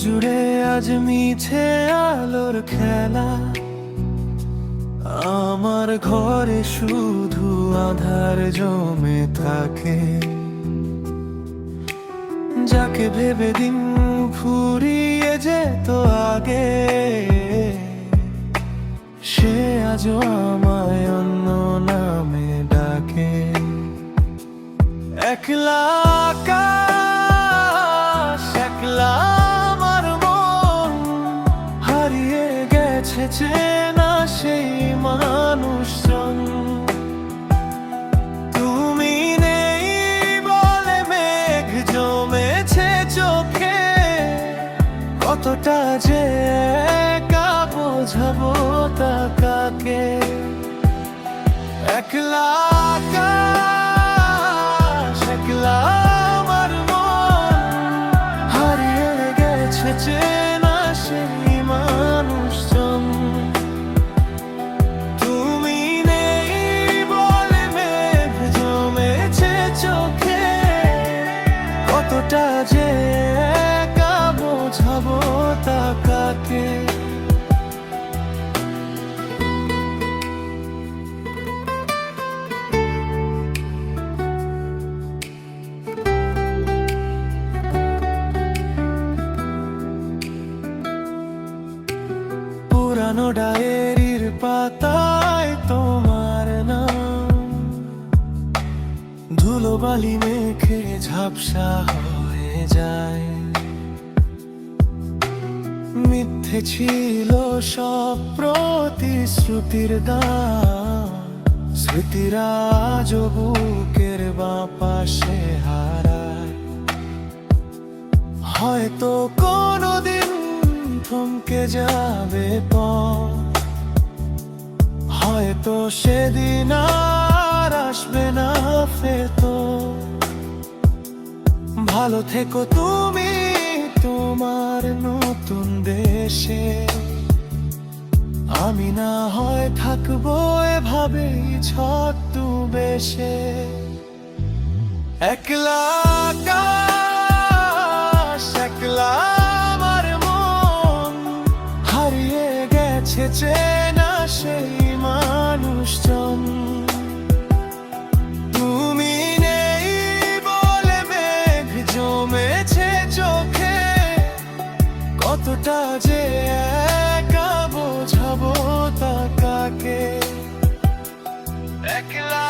জুড়ে আজ মিছে আলোর খেলা, আমার ঘরে শুধু আধার জমে থাকে। যাকে ভেবে দিন ফুরিয়ে যেত আগে, সে আজও আমায় অন্য নামে ডাকে। একলা আকাশ, একলা আমার মন, হারিয়ে গেছে চেনা সেই মানুষজন। তুমি নেই বলে মেঘ জমেছে চোখে, কতটা যে একা বোঝাবো তা কাকে। একলা আকাশ, একলা আমার মন, হারিয়ে গেছে চেনা সেই মানুষজন। তুমি নেই বলে মেঘ জমেছে চোখে, কতটা যে একা বোঝাবো তা কাকে। পুরানো ডায়েরির পাতায় তোমার নাম ধুলোবালি মেখে ঝাপসা হয়ে যায়। মিথ্যে ছিল সব প্রতিশ্রুতির দাম, স্মৃতিরা আজ বুকের বাঁ পাশে হারায়। হয়তো কোনোদিন থমকে যাবে পথ, হয়তো সেদিন আর আসবে না ফেরত। ভালো থেকো তুমি তোমার নতুন দেশে, আমি না হয় থাকবো এভাবেই ছদ্মবেশে। একলা আকাশ, একলা আমার মন, হারিয়ে গেছে চেনা সেই মানুষজন। তুমি নেই বলে মেঘ জমেছে চোখে, কতটা যে একা বোঝাবো তা কাকে। একলা